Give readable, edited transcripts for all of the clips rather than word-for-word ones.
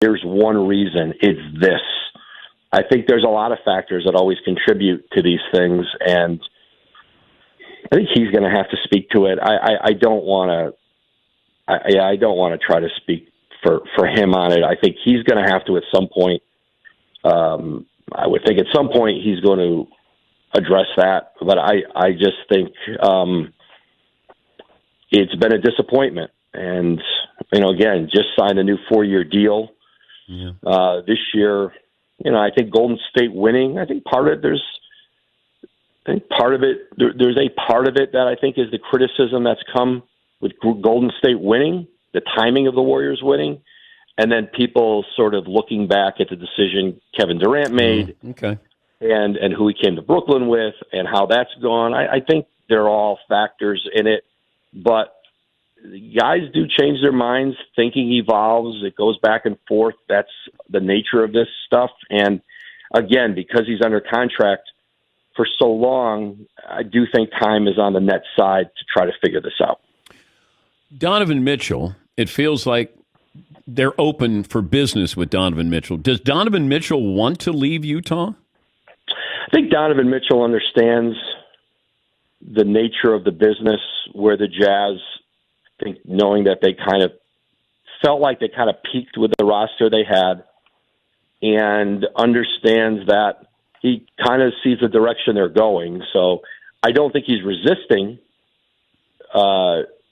there's one reason. It's this. I think there's a lot of factors that always contribute to these things, and I think he's going to have to speak to it. I don't want to. I don't want to try to speak for him on it. I think he's going to have to at some point. I would think at some point he's going to address that, but I just think it's been a disappointment. And again, just signed a new 4-year deal this year. I think Golden State winning. I think part of it. There's a part of it that I think is the criticism that's come with Golden State winning, the timing of the Warriors winning, and then people sort of looking back at the decision Kevin Durant made, and who he came to Brooklyn with, and how that's gone. I think they're all factors in it, but guys do change their minds. Thinking evolves. It goes back and forth. That's the nature of this stuff. And again, because he's under contract for so long, I do think time is on the Nets side to try to figure this out. Donovan Mitchell, it feels like they're open for business with Donovan Mitchell. Does Donovan Mitchell want to leave Utah? I think Donovan Mitchell understands the nature of the business where the Jazz, I think, knowing that they kind of felt like they kind of peaked with the roster they had, and understands that he kind of sees the direction they're going. So I don't think he's resisting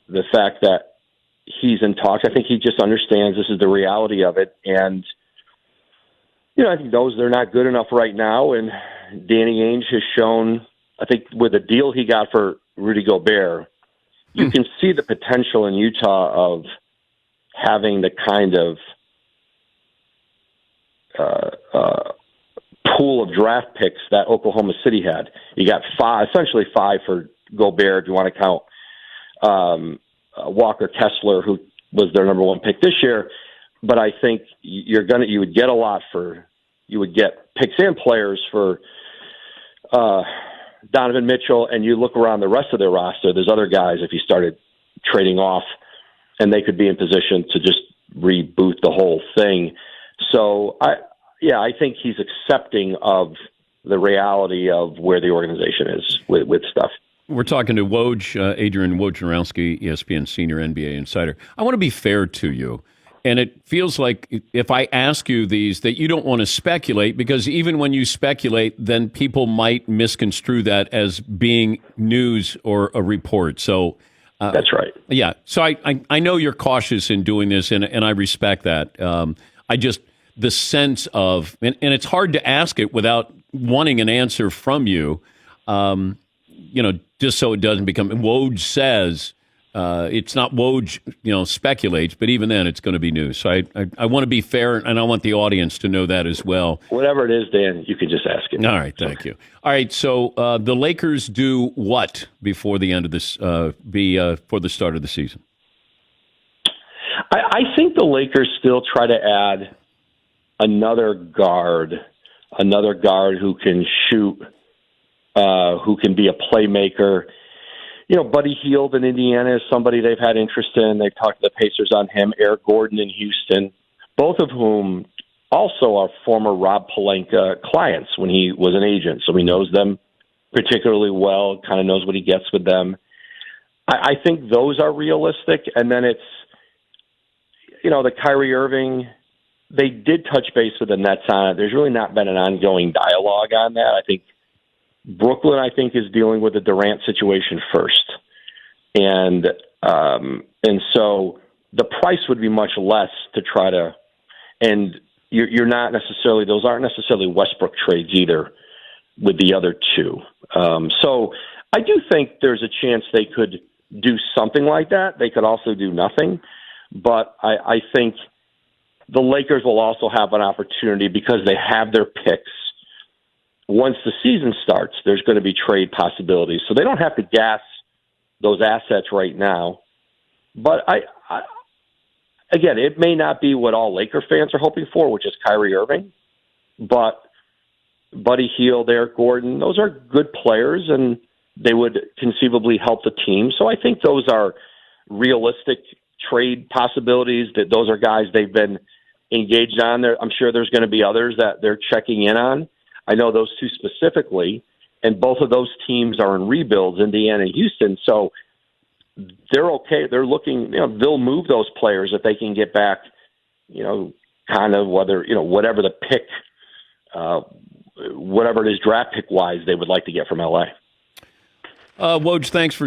the fact that he's in talks. I think he just understands this is the reality of it. And, I think they're not good enough right now. And Danny Ainge has shown, I think with the deal he got for Rudy Gobert, you can see the potential in Utah of having the kind of pool of draft picks that Oklahoma City had. You got essentially five for Gobert, if you want to count Walker Kessler, who was their number one pick this year. But I think you would get a lot you would get picks and players for Donovan Mitchell, and you look around the rest of their roster, there's other guys if you started trading off, and they could be in position to just reboot the whole thing. So I think he's accepting of the reality of where the organization is with stuff. We're talking to Adrian Wojnarowski, ESPN senior NBA insider. I want to be fair to you. And it feels like if I ask you these, that you don't want to speculate, because even when you speculate, then people might misconstrue that as being news or a report. So that's right. Yeah. So I know you're cautious in doing this, and I respect that. The sense of, and it's hard to ask it without wanting an answer from you, just so it doesn't become, Woj says, it's not Woj, speculates, but even then it's going to be news. So I want to be fair, and I want the audience to know that as well. Whatever it is, Dan, you can just ask it. All right, thank you. All right, so the Lakers do what before the end of this, for the start of the season? I think the Lakers still try to add another guard who can shoot, who can be a playmaker. Buddy Hield in Indiana is somebody they've had interest in. They've talked to the Pacers on him. Eric Gordon in Houston, both of whom also are former Rob Pelinka clients when he was an agent. So he knows them particularly well, kind of knows what he gets with them. I think those are realistic. And then it's, the Kyrie Irving, they did touch base with the Nets on it. There's really not been an ongoing dialogue on that. I think Brooklyn, is dealing with the Durant situation first. And so the price would be much less to try to, and you're not necessarily, those aren't necessarily Westbrook trades either with the other two. So I do think there's a chance they could do something like that. They could also do nothing. But I think the Lakers will also have an opportunity because they have their picks. Once the season starts, there's going to be trade possibilities. So they don't have to gas those assets right now. But again, it may not be what all Laker fans are hoping for, which is Kyrie Irving. But Buddy Hield, Eric Gordon, those are good players, and they would conceivably help the team. So I think those are realistic trade possibilities. That those are guys they've been engaged on. There, I'm sure there's going to be others that they're checking in on. I know those two specifically, and both of those teams are in rebuilds, Indiana and Houston. So they're okay. They're looking, they'll move those players if they can get back, kind of whatever the pick, whatever it is draft pick wise they would like to get from LA. Woj, thanks for